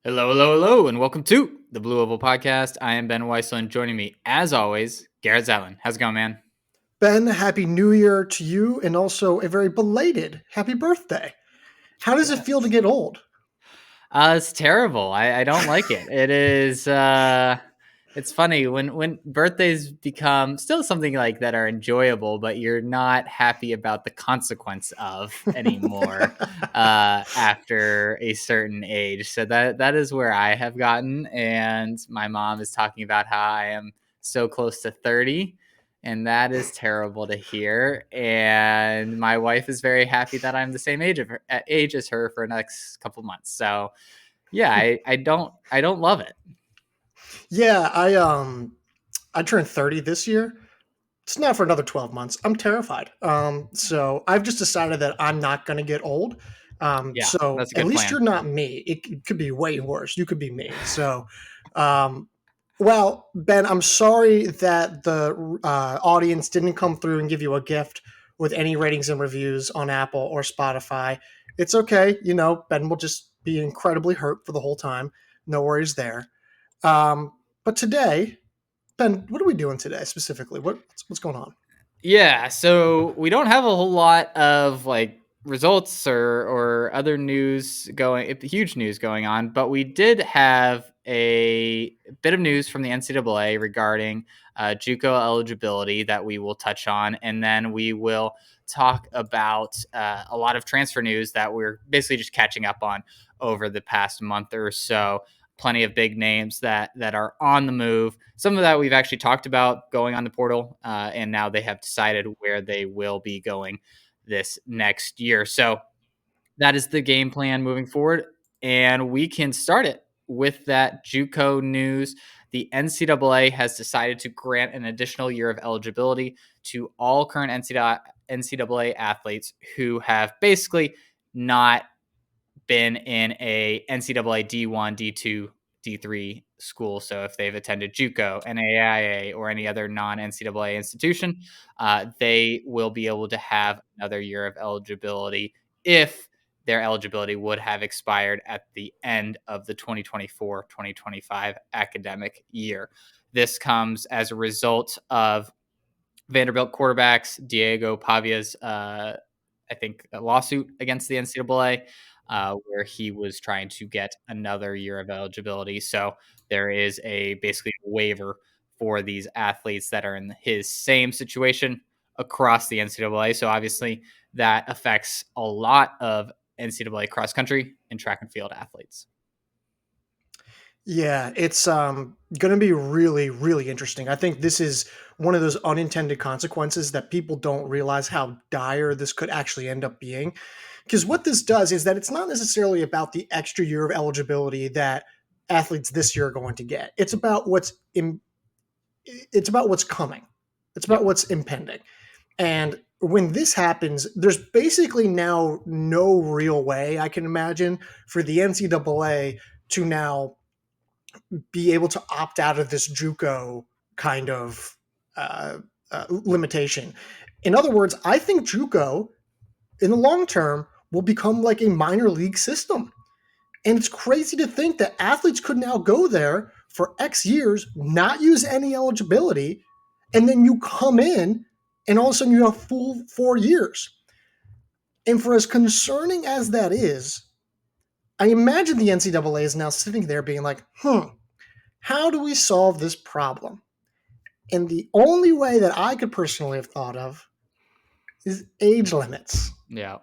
Hello, hello, hello, and welcome to the Blue Oval Podcast. I am Ben Weissel, and joining me, as always, Garrett Zouhair. How's it going, man? Ben, Happy New Year to you, and also a very belated happy birthday. How does it feel to Yes. get old? It's terrible. I don't like it. It is. It's funny when birthdays become still something like that are enjoyable, but you're not happy about the consequence of anymore after a certain age. So that is where I have gotten, and my mom is talking about how I am so close to 30. And that is terrible to hear. And my wife is very happy that I'm the same age as her for the next couple months. So yeah, I don't love it. Yeah, I turned 30 this year. It's not for another 12 months. I'm terrified. So I've just decided that I'm not going to get old. Yeah, So that's a at good least plan. you're not me. It could be way worse. You could be me. So, um, well, Ben, I'm sorry that the audience didn't come through and give you a gift with any ratings and reviews on Apple or Spotify. It's okay. Ben will just be incredibly hurt for the whole time. No worries there. But today, Ben, what are we doing today specifically? What's going on? Yeah, so we don't have a whole lot of like results or other news huge news going on, but we did have a bit of news from the NCAA regarding JUCO eligibility that we will touch on, and then we will talk about a lot of transfer news that we're basically just catching up on over the past month or so. Plenty of big names that are on the move. Some of that we've actually talked about going on the portal, and now they have decided where they will be going this next year. So that is the game plan moving forward, and we can start it with that JUCO news. The NCAA has decided to grant an additional year of eligibility to all current NCAA athletes who have basically not been in a NCAA D1, D2, D3 school. So if they've attended JUCO, NAIA, or any other non NCAA institution, they will be able to have another year of eligibility if their eligibility would have expired at the end of the 2024-2025 academic year. This comes as a result of Vanderbilt quarterbacks Diego Pavia's, I think, a lawsuit against the NCAA, where he was trying to get another year of eligibility. So there is basically a waiver for these athletes that are in his same situation across the NCAA. So obviously that affects a lot of NCAA cross country and track and field athletes. Yeah, it's going to be really, really interesting. I think this is one of those unintended consequences that people don't realize how dire this could actually end up being. Because what this does is that it's not necessarily about the extra year of eligibility that athletes this year are going to get. It's about what's coming. It's about Yep. what's impending. And when this happens, there's basically now no real way I can imagine for the NCAA to now be able to opt out of this JUCO kind of limitation. In other words, I think JUCO in the long term will become like a minor league system. And it's crazy to think that athletes could now go there for X years, not use any eligibility, and then you come in and all of a sudden you have full 4 years. And for as concerning as that is, I imagine the NCAA is now sitting there being like, how do we solve this problem? And the only way that I could personally have thought of is age limits. Yeah.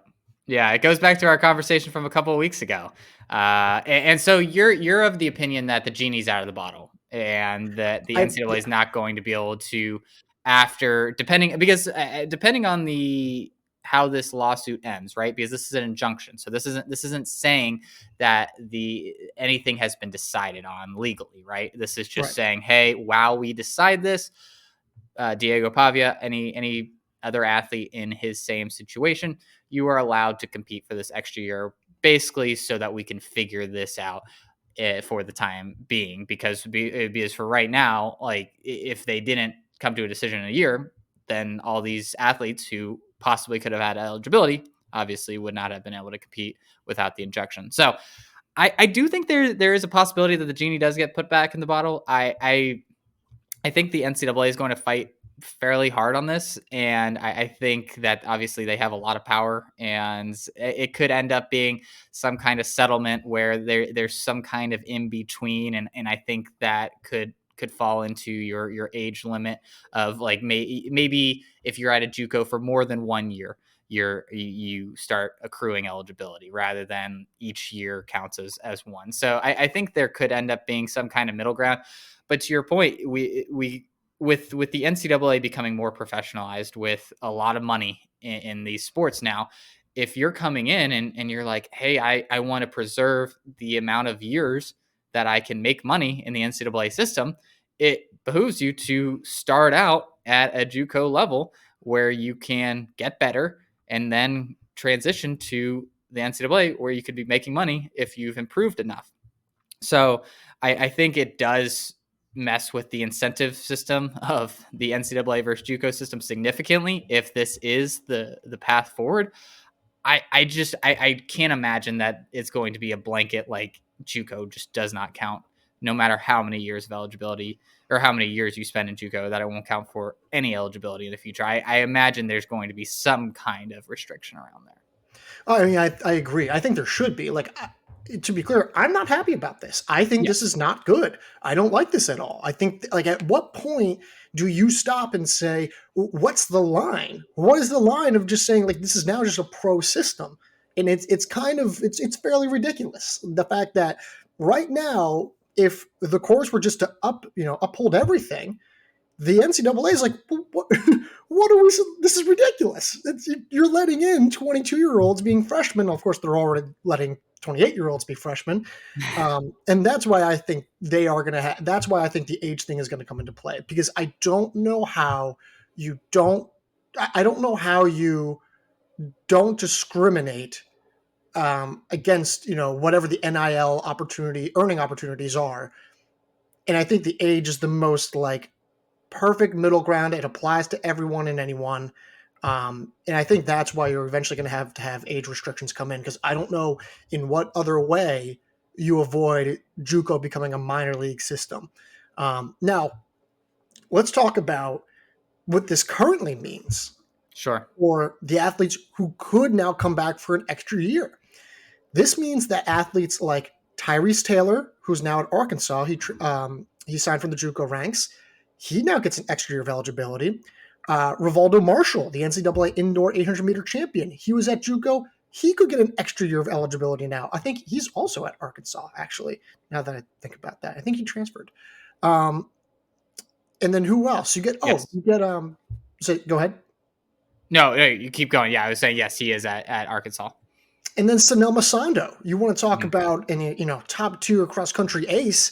Yeah, it goes back to our conversation from a couple of weeks ago, and so you're of the opinion that the genie's out of the bottle, and that the NCAA is Yeah, not going to be able to, after depending on the how this lawsuit ends, right? Because this is an injunction, so this isn't saying that the anything has been decided on legally, right? This is just right. saying, hey, while we decide this, Diego Pavia, any other athlete in his same situation, you are allowed to compete for this extra year, basically, so that we can figure this out for the time being. Because for right now, like if they didn't come to a decision in a year, then all these athletes who possibly could have had eligibility obviously would not have been able to compete without the injection. So I do think there is a possibility that the genie does get put back in the bottle. I think the NCAA is going to fight fairly hard on this, and I think that obviously they have a lot of power, and it could end up being some kind of settlement where there's some kind of in between, and I think that could fall into your age limit of like maybe if you're at a JUCO for more than 1 year, you start accruing eligibility rather than each year counts as one. So I think there could end up being some kind of middle ground. But to your point, we with the NCAA becoming more professionalized with a lot of money in these sports now, if you're coming in and you're like, hey, I want to preserve the amount of years that I can make money in the NCAA system, it behooves you to start out at a JUCO level where you can get better and then transition to the NCAA where you could be making money if you've improved enough. So I think it does mess with the incentive system of the NCAA versus JUCO system significantly if this is the path forward. I can't imagine that it's going to be a blanket like JUCO just does not count no matter how many years of eligibility or how many years you spend in JUCO, that it won't count for any eligibility in the future. I imagine there's going to be some kind of restriction around there. I mean, I agree. I think there should be. To be clear, I'm not happy about this. I think Yeah. this is not good. I don't like this at all. I think, like, at what point do you stop and say, what's the line? What is the line of just saying, like, this is now just a pro system? And it's kind of, it's fairly ridiculous. The fact that right now, if the courts were just to uphold everything, the NCAA is like, what? What are we? This is ridiculous. You're letting in 22-year-olds being freshmen. Of course, they're already letting 28-year-olds be freshmen, and that's why I think they are going to have. That's why I think the age thing is going to come into play, because I don't know how you don't. I don't know how you don't discriminate against whatever the NIL earning opportunities are, and I think the age is the most like perfect middle ground. It applies to everyone and anyone. And I think that's why you're eventually going to have age restrictions come in, because I don't know in what other way you avoid JUCO becoming a minor league system. Now, let's talk about what this currently means Sure. for the athletes who could now come back for an extra year. This means that athletes like Tyrese Taylor, who's now at Arkansas, he signed from the JUCO ranks. He now gets an extra year of eligibility. Rivaldo Marshall, the NCAA indoor 800-meter champion, he was at JUCO. He could get an extra year of eligibility now. I think he's also at Arkansas, actually, now that I think about that. I think he transferred. Um, and then who else? Yes. Go ahead. No, you keep going. Yeah, I was saying yes, he is at Arkansas. And then Sanel Masando. You want to talk Mhm. about an top tier cross country ace?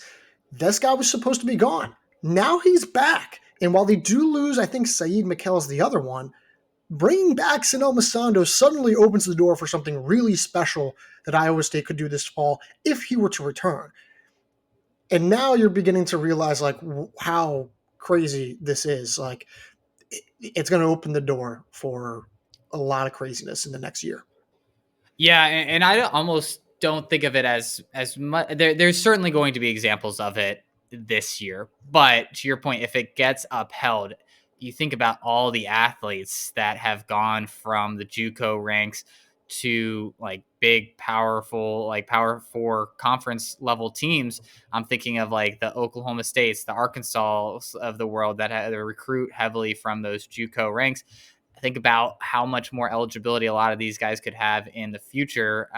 This guy was supposed to be gone. Now he's back. And while they do lose, I think Saeed Mikkel is the other one. Bringing back Sanel Masando suddenly opens the door for something really special that Iowa State could do this fall if he were to return. And now you're beginning to realize like how crazy this is. Like it's going to open the door for a lot of craziness in the next year. Yeah, and I almost don't think of it as much. There's certainly going to be examples of it this year, but to your point, if it gets upheld, you think about all the athletes that have gone from the JUCO ranks to like big, powerful, like Power Four conference level teams. I'm thinking of like the Oklahoma States, the Arkansas of the world that recruit heavily from those JUCO ranks. Think about how much more eligibility a lot of these guys could have in the future,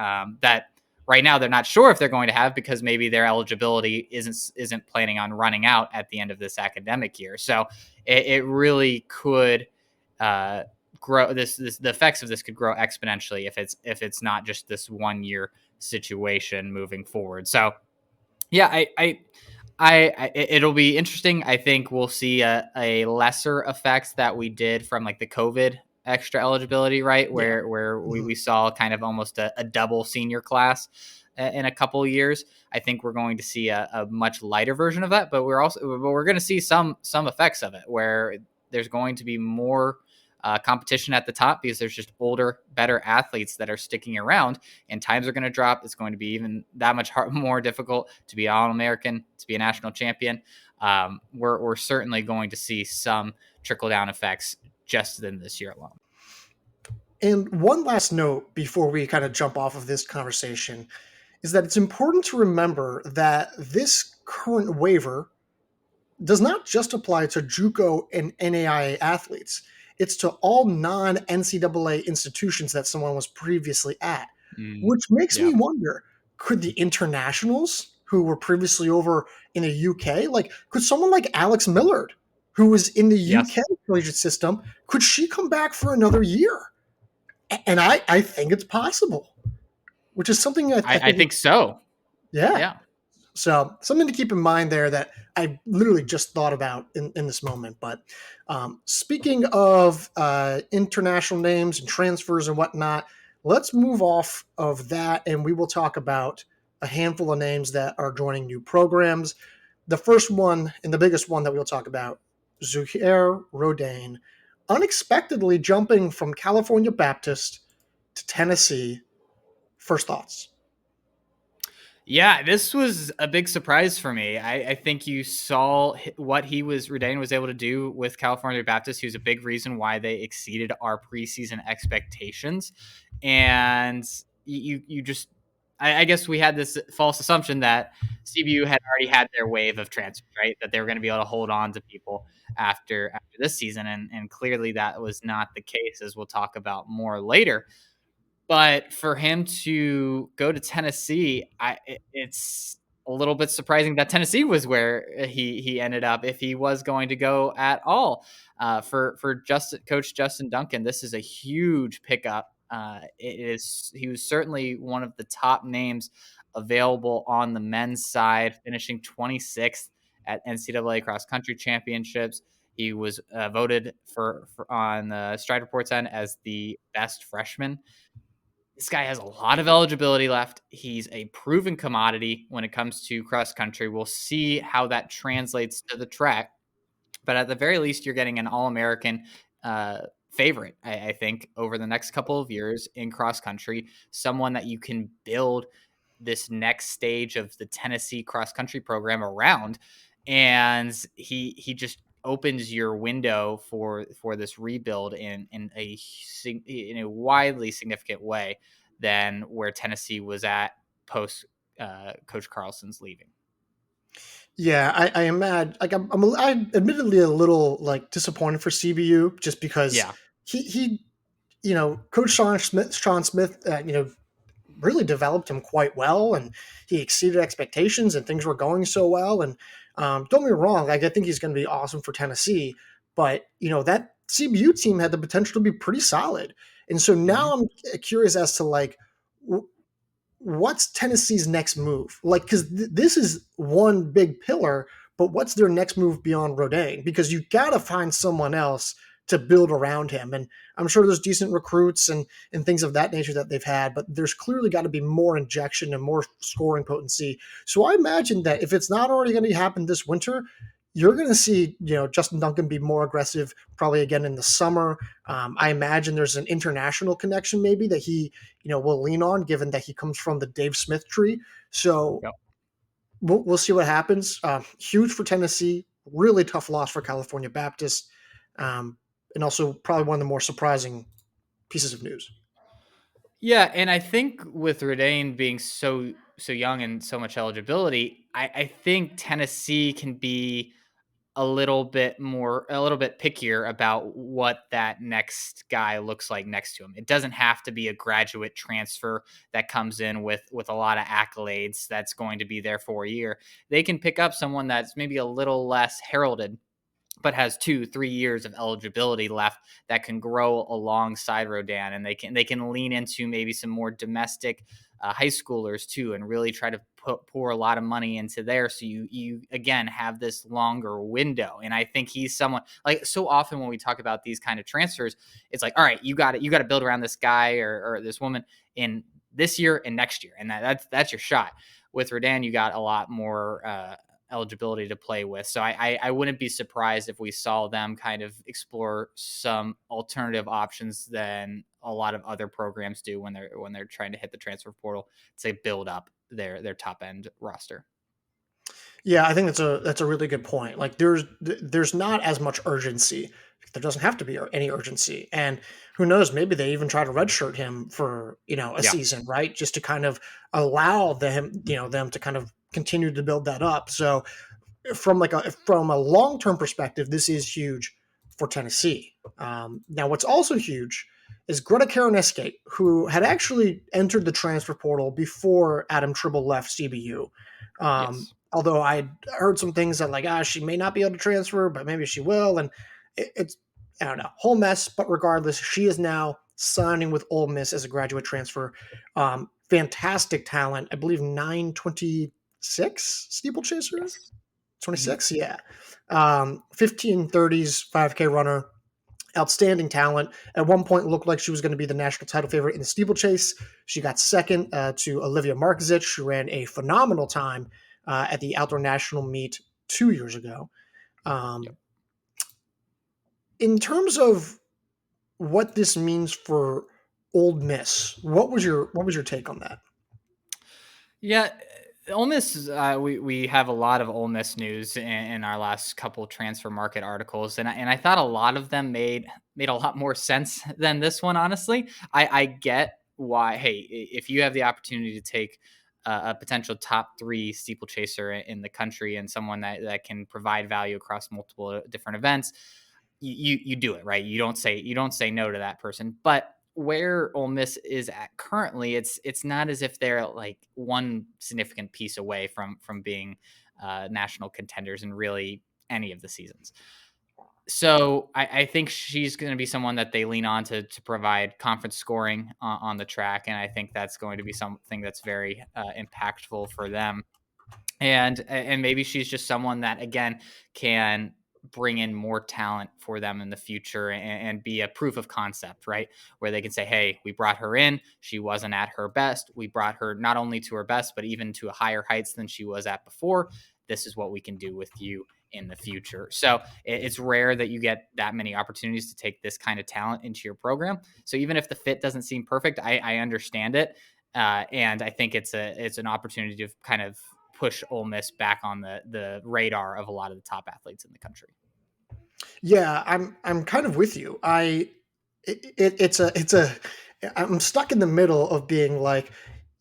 that right now they're not sure if they're going to have, because maybe their eligibility isn't planning on running out at the end of this academic year. So it really could grow. The effects of this could grow exponentially if it's not just this 1 year situation moving forward. So yeah, it'll be interesting. I think we'll see a lesser effect that we did from like the COVID extra eligibility, right? Yeah. Where Mhm. we saw kind of almost a double senior class in a couple of years. I think we're going to see a much lighter version of that, but we're going to see some effects of it where there's going to be more competition at the top because there's just older, better athletes that are sticking around, and times are going to drop. It's going to be even that much more difficult to be an All-American, to be a national champion. We're certainly going to see some trickle-down effects just in this year alone. And one last note before we kind of jump off of this conversation is that it's important to remember that this current waiver does not just apply to JUCO and NAIA athletes. It's to all non-NCAA institutions that someone was previously at, which makes me Yeah. wonder, could the internationals who were previously over in the UK, like could someone like Alex Millard, who was in the Yes. UK collegiate system, could she come back for another year? And I think it's possible, which is something I think so. yeah. Yeah. So something to keep in mind there that I literally just thought about in this moment. But speaking of international names and transfers and whatnot, let's move off of that and we will talk about a handful of names that are joining new programs. The first one and the biggest one that we'll talk about, Zouhair Redouane, unexpectedly jumping from California Baptist to Tennessee. First thoughts? Yeah, this was a big surprise for me. I think you saw what Redouane was able to do with California Baptist. He was a big reason why they exceeded our preseason expectations. And you just, I guess we had this false assumption that CBU had already had their wave of transfers, right? That they were going to be able to hold on to people after this season. And clearly that was not the case, as we'll talk about more later. But for him to go to Tennessee, it's a little bit surprising that Tennessee was where he ended up, if he was going to go at all. For Coach Justin Duncan, this is a huge pickup. He was certainly one of the top names available on the men's side, finishing 26th at NCAA cross country championships. He was voted for on the Stride Report's end as the best freshman. This guy has a lot of eligibility left. He's a proven commodity when it comes to cross country. We'll see how that translates to the track. But at the very least, you're getting an All-American favorite, I think, over the next couple of years in cross country. Someone that you can build this next stage of the Tennessee cross country program around. And he just opens your window for this rebuild in a widely significant way than where Tennessee was at post Coach Carlson's leaving. Yeah, I imagine. Like, I'm admittedly a little like disappointed for CBU just because Yeah. he Coach Sean Smith, really developed him quite well, and he exceeded expectations, and things were going so well. And don't get me wrong, like I think he's going to be awesome for Tennessee, but that CBU team had the potential to be pretty solid, and so now I'm curious as to like what's Tennessee's next move? Like, because this is one big pillar, but what's their next move beyond Redouane? Because you got to find someone else to build around him. And I'm sure there's decent recruits and things of that nature that they've had, but there's clearly got to be more injection and more scoring potency. So I imagine that if it's not already going to happen this winter, you're going to see, Justin Duncan be more aggressive probably again in the summer. I imagine there's an international connection maybe that he, will lean on, given that he comes from the Dave Smith tree. So Yep. we'll see what happens. Huge for Tennessee, really tough loss for California Baptist, and also probably one of the more surprising pieces of news. Yeah, and I think with Redouane being so young and so much eligibility, I think Tennessee can be a little bit pickier about what that next guy looks like next to him. It doesn't have to be a graduate transfer that comes in with a lot of accolades that's going to be there for a year. They can pick up someone that's maybe a little less heralded, but has 2-3 years of eligibility left that can grow alongside Redouane, and they can lean into maybe some more domestic high schoolers too, and really try to pour a lot of money into there. So you again have this longer window, and I think he's someone like so often when we talk about these kind of transfers, it's like, all right, you got to build around this guy or this woman in this year and next year, and that's your shot. With Redouane, you got a lot more eligibility to play with. So I wouldn't be surprised if we saw them kind of explore some alternative options than a lot of other programs do when they're trying to hit the transfer portal to build up their top end roster. Yeah, I think that's a really good point. Like there's not as much urgency. There doesn't have to be any urgency. And who knows, maybe they even try to redshirt him for, a Yeah. season, right? Just to kind of allow them to kind of continue to build that up. So from a long-term perspective, this is huge for Tennessee. Now what's also huge is Greta Karinauskaite, who had actually entered the transfer portal before Adam Tribble left CBU. Yes. Although I heard some things that she may not be able to transfer, but maybe she will, and it's I don't know, whole mess. But regardless, she is now signing with Ole Miss as a graduate transfer. Fantastic talent, I believe 926 steeplechaser, Yes. 26, yeah. 1530s 5K runner, outstanding talent. At one point, looked like she was going to be the national title favorite in the steeplechase. She got second to Olivia Markovic, who ran a phenomenal time at the outdoor national meet 2 years ago. Yep. In terms of what this means for Ole Miss, what was your take on that? Yeah, Ole Miss. We have a lot of Ole Miss news in our last couple transfer market articles, and I thought a lot of them made a lot more sense than this one. Honestly, I get why. Hey, if you have the opportunity to take a potential top 3 steeplechaser in the country and someone that can provide value across multiple different events, you do it, right? You don't say no to that person. But where Ole Miss is at currently, it's not as if they're like one significant piece away from being national contenders in really any of the seasons. So I think she's going to be someone that they lean on to provide conference scoring on the track, and I think that's going to be something that's very impactful for them. And maybe she's just someone that again can bring in more talent for them in the future and be a proof of concept, right? Where they can say, hey, we brought her in, she wasn't at her best, we brought her not only to her best but even to higher heights than she was at before. This is what we can do with you in the future. So it's rare that you get that many opportunities to take this kind of talent into your program. So even if the fit doesn't seem perfect, I understand it. And I think it's an opportunity to kind of push Ole Miss back on the radar of a lot of the top athletes in the country. Yeah, I'm kind of with you. I'm stuck in the middle of being like,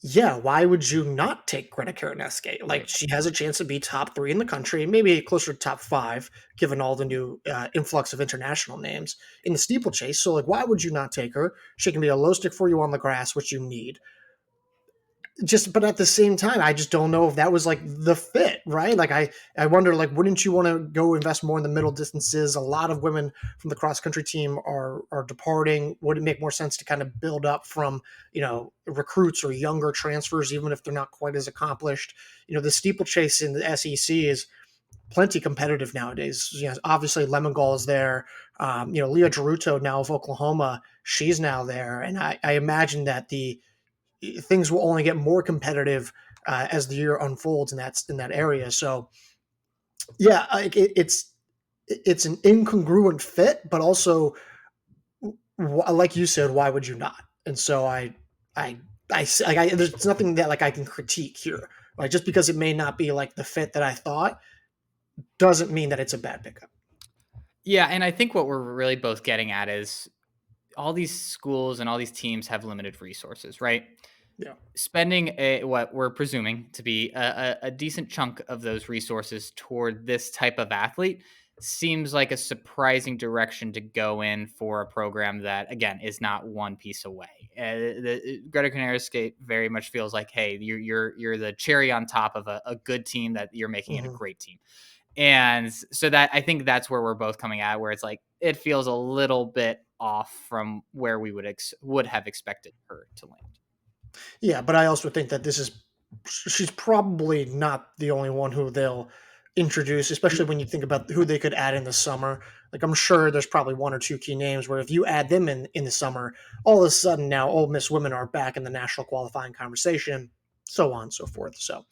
yeah, why would you not take Greta Karinauskaite? Like, Right. she has a chance to be top 3 in the country, maybe closer to top 5, given all the new influx of international names in the steeplechase. So, like, why would you not take her? She can be a low stick for you on the grass, which you need. But at the same time, I just don't know if that was like the fit, right? Like I wonder, like, wouldn't you want to go invest more in the middle distances? A lot of women from the cross country team are departing. Would it make more sense to kind of build up from recruits or younger transfers, even if they're not quite as accomplished? The steeplechase in the SEC is plenty competitive nowadays. Obviously Lemongol is there. Leah Geruto now of Oklahoma, she's now there, and I imagine that the things will only get more competitive as the year unfolds in that area. So yeah, it's an incongruent fit, but also like you said, why would you not? And so there's nothing that like I can critique here. Like, just because it may not be like the fit that I thought doesn't mean that it's a bad pickup. Yeah, and I think what we're really both getting at is all these schools and all these teams have limited resources, right? Yeah. Spending what we're presuming to be a decent chunk of those resources toward this type of athlete seems like a surprising direction to go in for a program that again is not one piece away. Greta Karinauskaite very much feels like, hey, you're the cherry on top of a good team that you're making it a Mhm. great team. And so that I think that's where we're both coming at, where it's like it feels a little bit off from where we would have expected her to land. Yeah, but I also think that she's probably not the only one who they'll introduce, especially when you think about who they could add in the summer. Like, I'm sure there's probably one or two key names where if you add them in the summer, all of a sudden now Ole Miss women are back in the national qualifying conversation, so on and so forth. So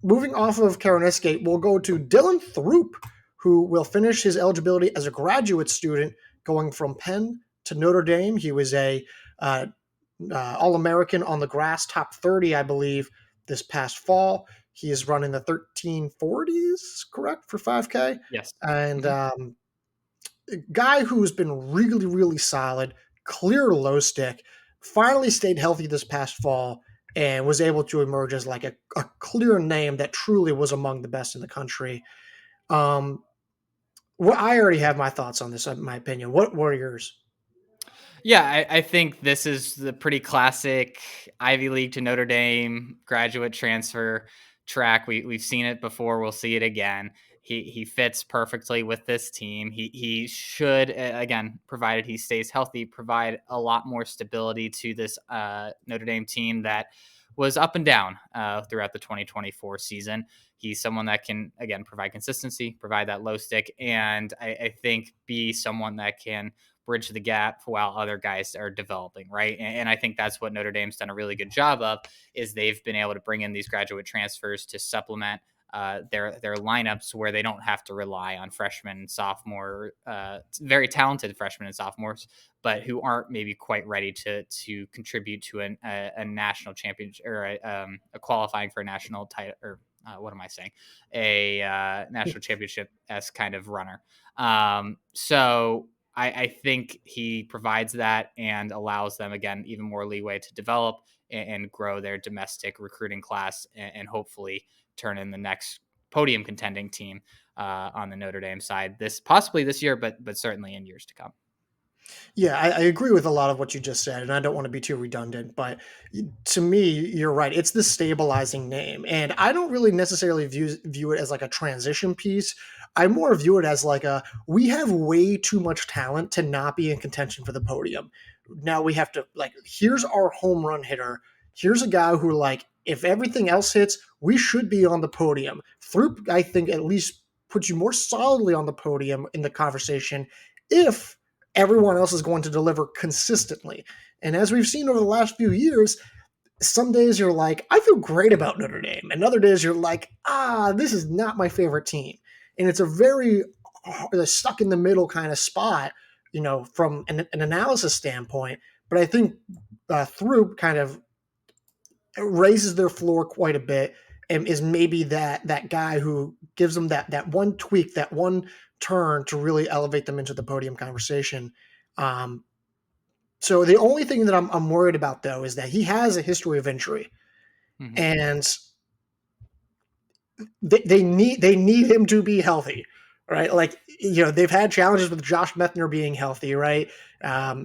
moving off of Karinauskaite, we'll go to Dylan Throop, who will finish his eligibility as a graduate student going from Penn to Notre Dame. He was a All-American on the grass, top 30, I believe, this past fall. He is running the 1340s, correct, for 5K? Yes. And Mhm. a guy who's been really, really solid, clear low stick, finally stayed healthy this past fall and was able to emerge as like a clear name that truly was among the best in the country. Um, well, I already have my thoughts on this, in my opinion. What are yours? Yeah, I think this is the pretty classic Ivy League to Notre Dame graduate transfer track. We've seen it before. We'll see it again. He fits perfectly with this team. He should again, provided he stays healthy, provide a lot more stability to this Notre Dame team that was up and down throughout the 2024 season. He's someone that can again provide consistency, provide that low stick, and I think be someone that can bridge the gap while other guys are developing, right? And I think that's what Notre Dame's done a really good job of, is they've been able to bring in these graduate transfers to supplement their lineups where they don't have to rely on freshmen and sophomore, very talented freshmen and sophomores, but who aren't maybe quite ready to contribute to a national championship or a qualifying for a national title or what am I saying? A national championship as kind of runner. So I think he provides that and allows them, again, even more leeway to develop and grow their domestic recruiting class and hopefully turn in the next podium contending team on the Notre Dame side possibly this year, but certainly in years to come. Yeah, I agree with a lot of what you just said, and I don't want to be too redundant, but to me, you're right. It's the stabilizing name, and I don't really necessarily view it as like a transition piece. I more view it as like we have way too much talent to not be in contention for the podium. Now we have to like here's our home run hitter. Here's a guy who like if everything else hits, we should be on the podium. Throop, I think, at least puts you more solidly on the podium in the conversation if everyone else is going to deliver consistently. And as we've seen over the last few years, some days you're like, I feel great about Notre Dame. And other days you're like, this is not my favorite team. And it's a very stuck in the middle kind of spot, from an analysis standpoint. But I think Throop kind of raises their floor quite a bit and is maybe that guy who gives them that one tweak, that one turn to really elevate them into the podium conversation. Um, so the only thing that I'm worried about though is that he has a history of injury, Mm-hmm. and they need him to be healthy, right? Like they've had challenges with Josh Methner being healthy, right?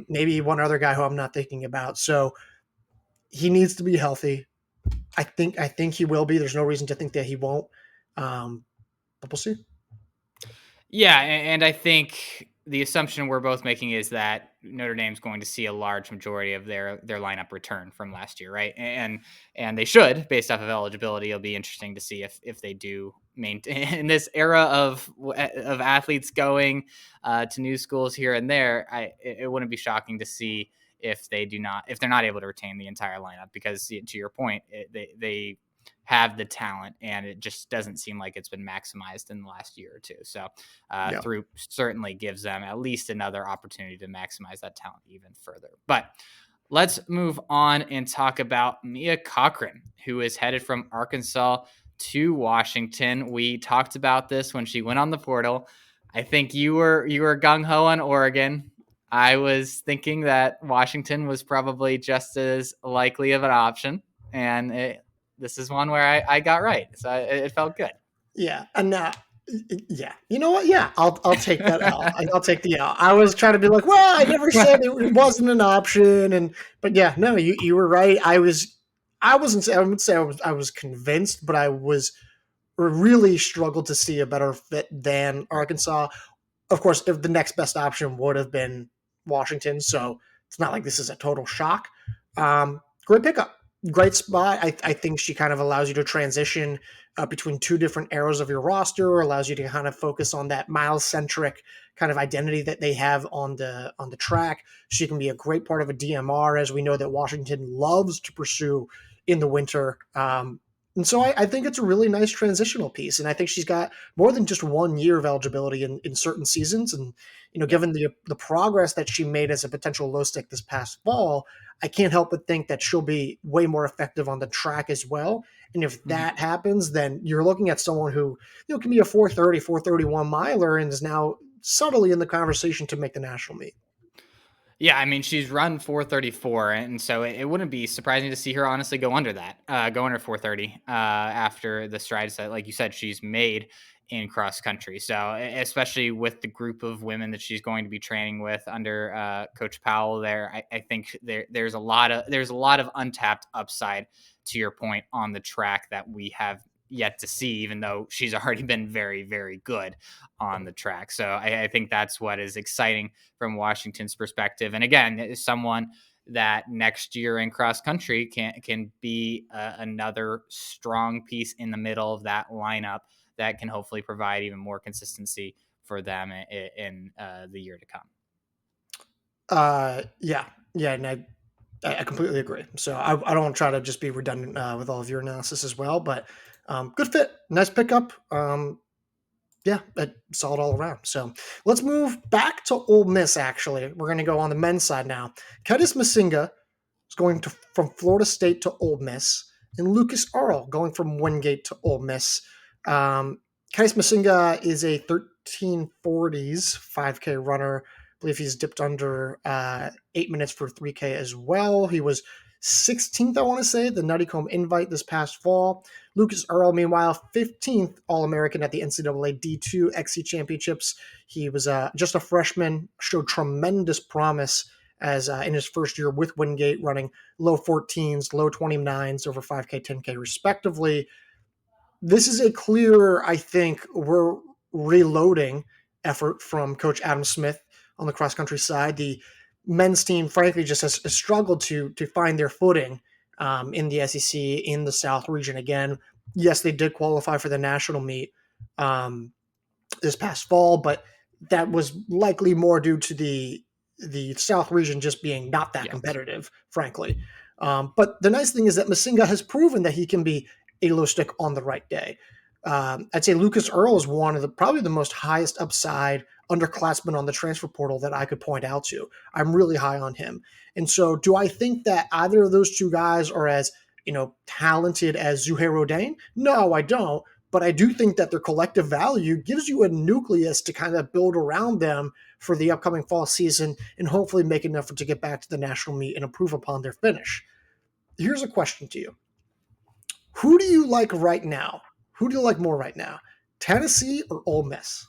Maybe one other guy who I'm not thinking about. So he needs to be healthy. I think he will be. There's no reason to think that he won't. But we'll see. Yeah, and I think the assumption we're both making is that Notre Dame's going to see a large majority of their lineup return from last year, right? And they should, based off of eligibility. It'll be interesting to see if they do maintain in this era of athletes going to new schools here and there. It wouldn't be shocking to see if they're not able to retain the entire lineup because to your point, they have the talent and it just doesn't seem like it's been maximized in the last year or two. So Yeah. Throop certainly gives them at least another opportunity to maximize that talent even further. But let's move on and talk about Mia Cochran, who is headed from Arkansas to Washington. We talked about this when she went on the portal. I think you were gung ho on Oregon. I was thinking that Washington was probably just as likely of an option, and this is one where I got right, so it felt good. Yeah. And yeah. You know what? Yeah. I'll take that L. I'll take the L. I was trying to be like, well, I never said it wasn't an option, but yeah, no, you were right. I wasn't. I would say I was convinced, but I was really struggled to see a better fit than Arkansas. Of course, if the next best option would have been Washington, so it's not like this is a total shock. Great pickup, great spot. I think she kind of allows you to transition between two different eras of your roster, allows you to kind of focus on that Miles centric kind of identity that they have on the track. She can be a great part of a DMR, as we know that Washington loves to pursue in the winter. And so I think it's a really nice transitional piece. And I think she's got more than just 1 year of eligibility in certain seasons. And, Yep. given the progress that she made as a potential low stick this past fall, I can't help but think that she'll be way more effective on the track as well. And if Mhm. that happens, then you're looking at someone who, can be a 430, 431 miler and is now subtly in the conversation to make the national meet. Yeah, I mean, she's run 434, and so it wouldn't be surprising to see her honestly go under that, go under 430 after the strides that, like you said, she's made in cross country. So, especially with the group of women that she's going to be training with under Coach Powell, there, I think there's a lot of untapped upside to your point on the track that we have yet to see, even though she's already been very, very good on the track. So, I think that's what is exciting from Washington's perspective. And again, is someone that next year in cross country can be another strong piece in the middle of that lineup that can hopefully provide even more consistency for them in the year to come. Yeah, yeah, and I completely agree. So I don't want to try to just be redundant with all of your analysis as well, but good fit, nice pickup. Yeah, solid all around. So let's move back to Ole Miss. Actually, we're going to go on the men's side now. Kidus is going from Florida State to Ole Miss, and Lukas Ehrle going from Wingate to Ole Miss. Um, Kais Masinga is a 1340s 5K runner. I believe he's dipped under 8 minutes for 3K as well. He was 16th, I want to say, the Nutty Comb invite this past fall. Lukas Ehrle, meanwhile, 15th All American at the NCAA D2 XC Championships. He was just a freshman, showed tremendous promise as in his first year with Wingate, running low 14s, low 29s over 5K, 10K, respectively. This is a clear, I think, we're reloading effort from Coach Adam Smith on the cross country side. The men's team, frankly, just has struggled to find their footing in the SEC, in the South region again. Yes, they did qualify for the national meet this past fall, but that was likely more due to the South region just being not that Yes. competitive, frankly. But the nice thing is that Masinga has proven that he can be a low stick on the right day. I'd say Lukas Ehrle is one of the probably the most highest upside underclassmen on the transfer portal that I could point out to. I'm really high on him. And so do I think that either of those two guys are as, talented as Zouhair Redouane? No, I don't. But I do think that their collective value gives you a nucleus to kind of build around them for the upcoming fall season and hopefully make an effort to get back to the national meet and improve upon their finish. Here's a question to you. Who do you like right now? Who do you like more right now? Tennessee or Ole Miss?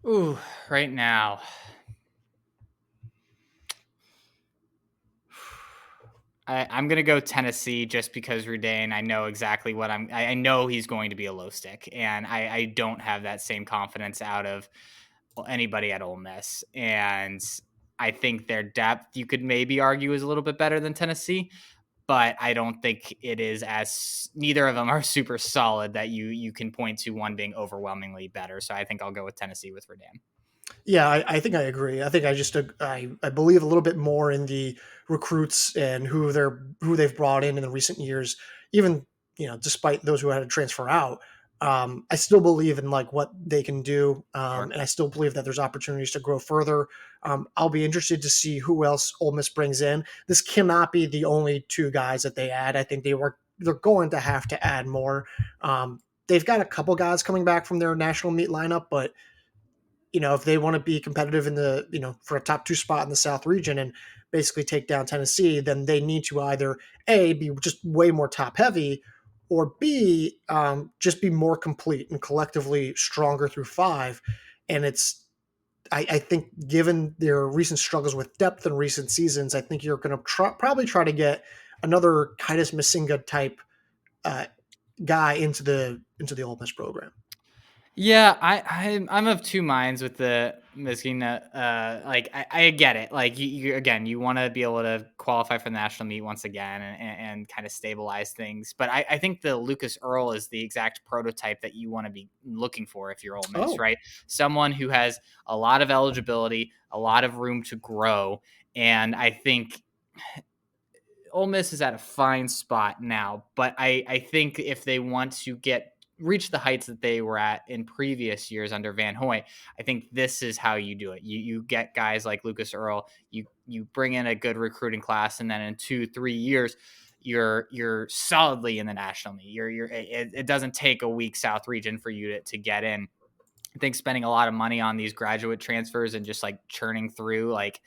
Ooh, right now. I'm gonna go Tennessee just because Redouane. I know exactly what I know he's going to be a low stick, and I don't have that same confidence out of anybody at Ole Miss. And I think their depth, you could maybe argue, is a little bit better than Tennessee, but I don't think it is as neither of them are super solid that you can point to one being overwhelmingly better. So I think I'll go with Tennessee with Redan. Yeah, I think I agree. I think I believe a little bit more in the recruits and who they've brought in the recent years. Even despite those who had to transfer out, I still believe in like what they can do, Sure. and I still believe that there's opportunities to grow further. I'll be interested to see who else Ole Miss brings in. This cannot be the only two guys that they add. I think they're going to have to add more. They've got a couple guys coming back from their national meet lineup, but if they want to be competitive in the, for a top two spot in the South region and basically take down Tennessee, then they need to either A, be just way more top heavy, or B, just be more complete and collectively stronger through five. And I think given their recent struggles with depth in recent seasons, I think you're going to probably try to get another Kidus Masinga type uh, guy into the Ole Miss program. Yeah, I'm of two minds with the Misgina. Like I get it. Like you again, you want to be able to qualify for the national meet once again and kind of stabilize things. But I think the Lukas Earl is the exact prototype that you want to be looking for if you're Ole Miss, Oh, right? Someone who has a lot of eligibility, a lot of room to grow, and I think Ole Miss is at a fine spot now, but I think if they want to reach the heights that they were at in previous years under Van Hoy, I think this is how you do it. You get guys like Lukas Ehrle, you bring in a good recruiting class, and then in 2-3 years, you're solidly in the national meet. It doesn't take a weak South region for you to get in. I think spending a lot of money on these graduate transfers and just like churning through like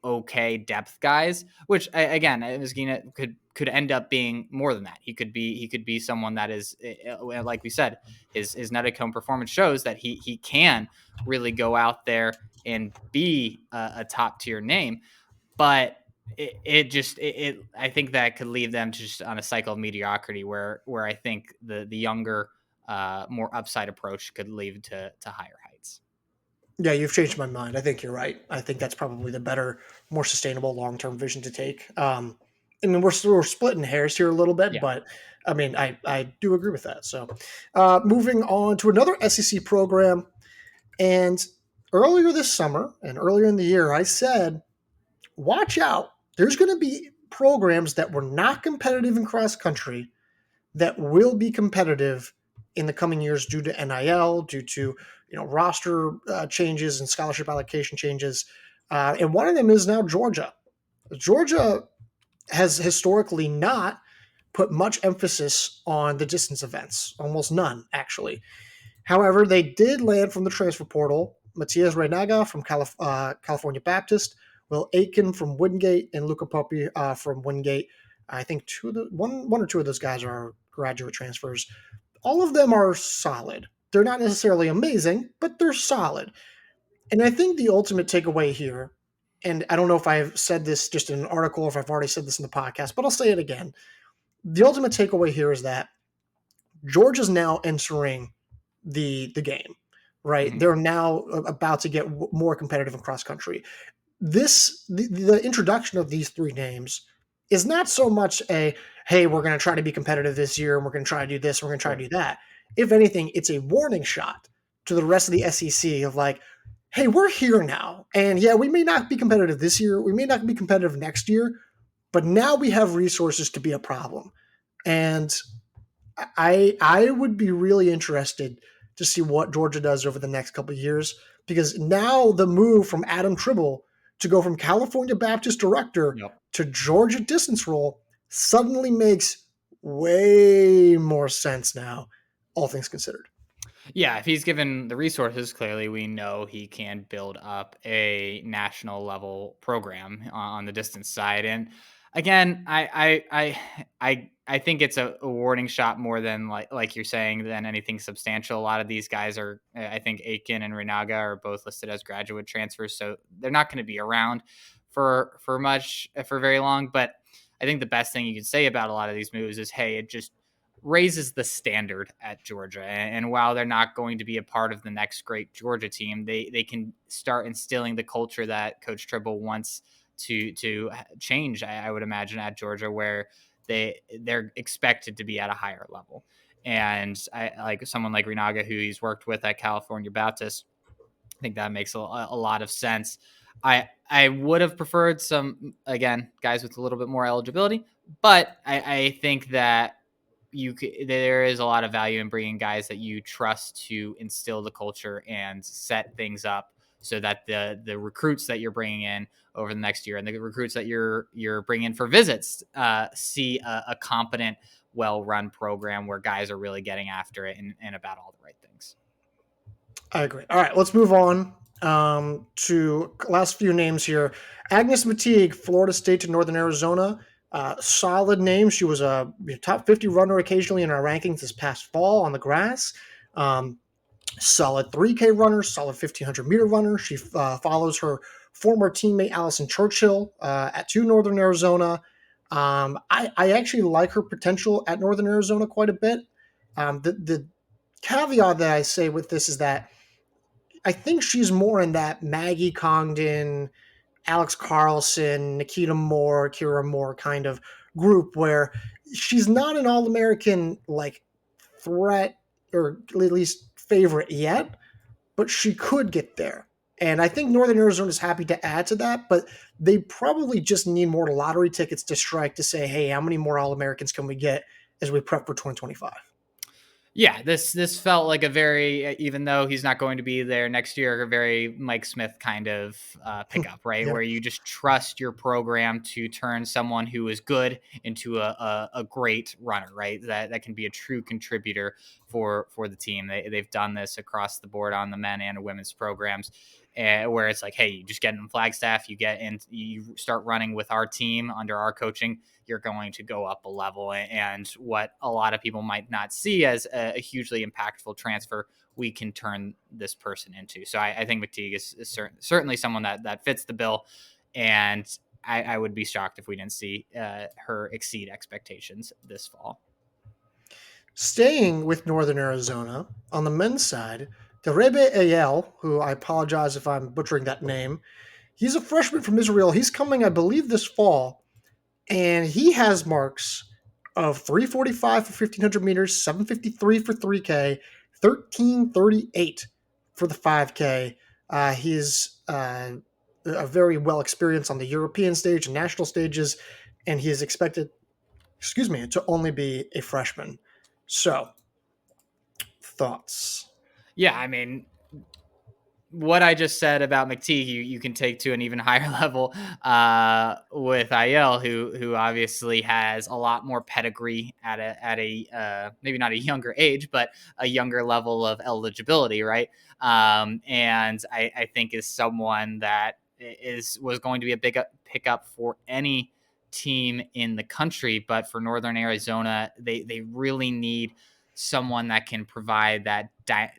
okay depth guys, which again, Misgina could end up being more than that. He could be someone that is, like we said, his Netacomb performance shows that he can really go out there and be a top tier name, but I think that could leave them just on a cycle of mediocrity where I think the younger, more upside approach could lead to higher heights. Yeah, you've changed my mind. I think you're right. I think that's probably the better, more sustainable long term vision to take. I mean, we're splitting hairs here a little bit, Yeah. but I mean, I do agree with that. So, moving on to another SEC program. And earlier this summer and earlier in the year, I said, watch out. There's going to be programs that were not competitive in cross country that will be competitive in the coming years due to NIL, due to roster changes and scholarship allocation changes. And one of them is now Georgia. Georgia has historically not put much emphasis on the distance events, almost none, actually. However, they did land from the transfer portal Matias Reinaga from California Baptist, Will Aiken from Wingate, and Luca Poppy from Wingate. I think one or two of those guys are graduate transfers. All of them are solid. They're not necessarily amazing, but they're solid. And I think the ultimate takeaway here, and I don't know if I've said this just in an article or if I've already said this in the podcast, but I'll say it again. The ultimate takeaway here is that Georgia's now entering the game, right? Mm-hmm. They're now about to get more competitive in cross country. The introduction of these three names is not so much a hey, we're going to try to be competitive this year and we're going to try to do this, we're going to try to do that. If anything, it's a warning shot to the rest of the SEC of like, hey, we're here now. And yeah, we may not be competitive this year, we may not be competitive next year, but now we have resources to be a problem. And I would be really interested to see what Georgia does over the next couple of years, because now the move from Adam Tribble to go from California Baptist director to Georgia distance role suddenly makes way more sense now, all things considered. Yeah, if he's given the resources, clearly we know he can build up a national level program on the distance side. And again, I think it's a warning shot more than like you're saying than anything substantial. A lot of these guys are, I think Aiken and Renaga are both listed as graduate transfers, so they're not going to be around for very long. But I think the best thing you can say about a lot of these moves is, hey, it just raises the standard at Georgia. And while they're not going to be a part of the next great Georgia team, they can start instilling the culture that Coach Tribble wants to change, I would imagine, at Georgia, where they're expected to be at a higher level. And I like someone like Renaga, who he's worked with at California Baptist. I think that makes a lot of sense. I would have preferred some, again, guys with a little bit more eligibility, but I think that there is a lot of value in bringing guys that you trust to instill the culture and set things up so that the recruits that you're bringing in over the next year and the recruits that you're bringing in for visits see a competent, well-run program where guys are really getting after it and about all the right things. I agree. All right, let's move on to last few names here. Agnes McTighe, Florida State to Northern Arizona. Solid name. She was a top 50 runner occasionally in our rankings this past fall on the grass. Solid 3K runner, solid 1500 meter runner. She follows her former teammate Allison Churchill at Northern Arizona. I actually like her potential at Northern Arizona quite a bit. The caveat that I say with this is that I think she's more in that Maggie Congdon, Alex Carlson, Nikita Moore, Kira Moore kind of group where she's not an All-American like threat or at least favorite yet, but she could get there. And I think Northern Arizona is happy to add to that, but they probably just need more lottery tickets to strike to say, hey, how many more All Americans can we get as we prep for 2025? Yeah, this felt like a very, even though he's not going to be there next year, a very Mike Smith kind of pickup, right? Yeah. Where you just trust your program to turn someone who is good into a great runner, right? That can be a true contributor for the team. They've done this across the board on the men and women's programs. Where it's like, hey, you just get in Flagstaff, you get in, you start running with our team under our coaching, you're going to go up a level. And what a lot of people might not see as a hugely impactful transfer, we can turn this person into. So I think McTighe is certainly someone that fits the bill. And I would be shocked if we didn't see her exceed expectations this fall. Staying with Northern Arizona, on the men's side, Derebe Ayele, who I apologize if I'm butchering that name, he's a freshman from Israel. He's coming, I believe, this fall, and he has marks of 345 for 1500 meters, 753 for 3K, 1338 for the 5K. He's a very well experienced on the European stage and national stages, and he is expected, to only be a freshman. So, thoughts? Yeah, I mean, what I just said about McTighe, you can take to an even higher level with Ayele, who obviously has a lot more pedigree at a maybe not a younger age, but a younger level of eligibility, right? And I think is someone that was going to be a big pickup for any team in the country, but for Northern Arizona, they really need someone that can provide that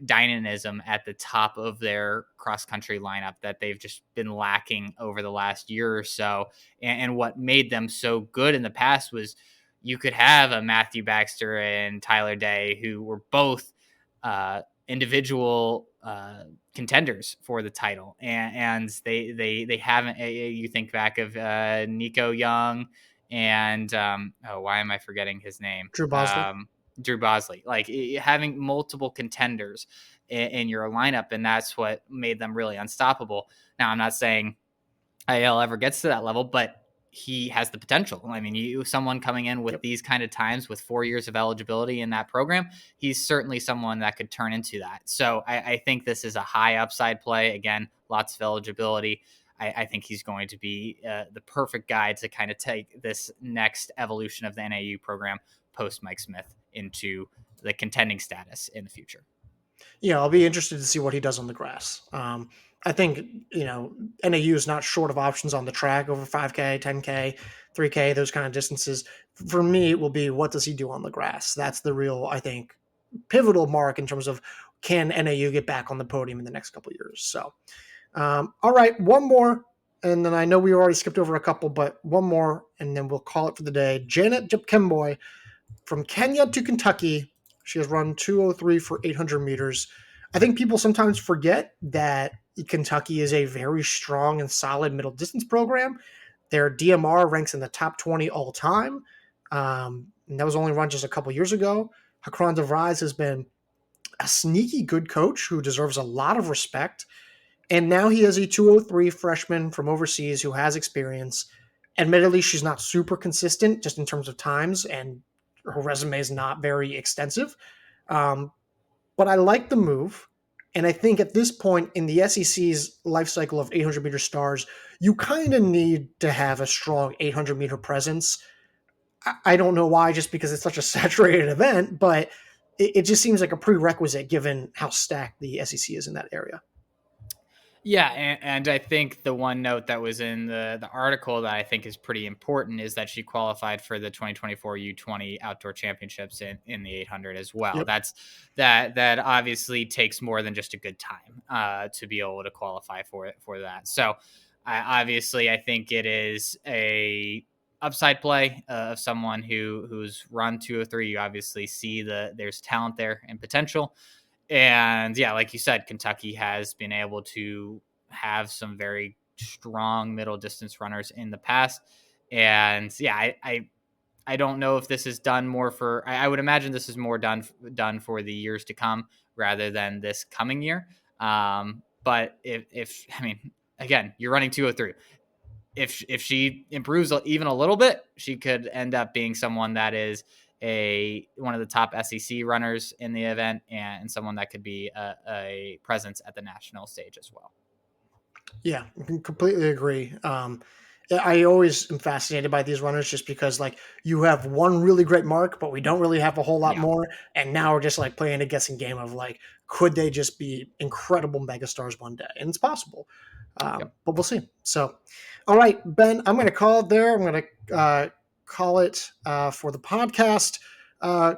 dynamism at the top of their cross country lineup that they've just been lacking over the last year or so. And what made them so good in the past was you could have a Matthew Baxter and Tyler Day who were both individual contenders for the title, and they haven't. You think back of Nico Young and why am I forgetting his name? Drew Bosley. Drew Bosley, like having multiple contenders in your lineup, and that's what made them really unstoppable. Now, I'm not saying Ayele ever gets to that level, but he has the potential. I mean, someone coming in with Yep. these kind of times with 4 years of eligibility in that program, he's certainly someone that could turn into that. So I think this is a high upside play. Again, lots of eligibility. I think he's going to be the perfect guy to kind of take this next evolution of the NAU program post Mike Smith into the contending status in the future. Yeah, I'll be interested to see what he does on the grass. I think, NAU is not short of options on the track over 5K, 10K, 3K, those kind of distances. For me, it will be what does he do on the grass? That's the real, I think, pivotal mark in terms of can NAU get back on the podium in the next couple of years. So, all right, one more. And then I know we already skipped over a couple, but one more, and then we'll call it for the day. Janet Jepkemoi from Kenya to Kentucky. She has run 2:03 for 800 meters. I think people sometimes forget that Kentucky is a very strong and solid middle distance program. Their DMR ranks in the top 20 all time. And that was only run just a couple years ago. Cochran has been a sneaky good coach who deserves a lot of respect. And now he has a 2:03 freshman from overseas who has experience. Admittedly, she's not super consistent just in terms of times, and her resume is not very extensive. Um, but I like the move. And I think at this point in the SEC's life cycle of 800-meter stars, you kind of need to have a strong 800-meter presence. I don't know why, just because it's such a saturated event, but it just seems like a prerequisite given how stacked the SEC is in that area. Yeah, and I think the one note that was in the article that I think is pretty important is that she qualified for the 2024 U20 Outdoor Championships in the 800 as well. Yep. That obviously takes more than just a good time to be able to qualify for that. So I think it is a upside play of someone who's run 203. You obviously see there's talent there and potential. And yeah, like you said, Kentucky has been able to have some very strong middle distance runners in the past. And yeah, I don't know if this is done more for. I would imagine this is more done for the years to come rather than this coming year. But if I mean, again, you're running 203. If she improves even a little bit, she could end up being someone that is one of the top SEC runners in the event, and someone that could be a presence at the national stage as well. Yeah, I can completely agree. I always am fascinated by these runners just because like you have one really great mark, but we don't really have a whole lot more. And now we're just like playing a guessing game of like, could they just be incredible megastars one day? And it's possible. But we'll see. So, all right, Ben, I'm going to call it there. I'm going to call it for the podcast.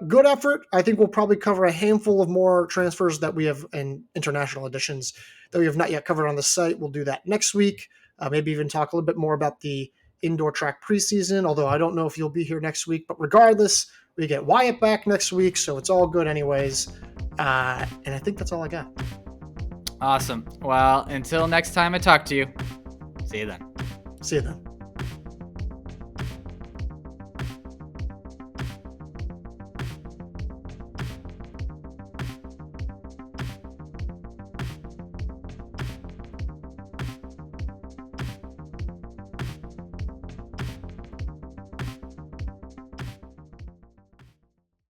Good effort. I think we'll probably cover a handful of more transfers that we have in international editions that we have not yet covered on the site. We'll do that next week. Maybe even talk a little bit more about the indoor track preseason, although I don't know if you'll be here next week. But regardless, we get Wyatt back next week, so it's all good anyways. And I think that's all I got. Awesome. Well, until next time I talk to you, see you then. See you then.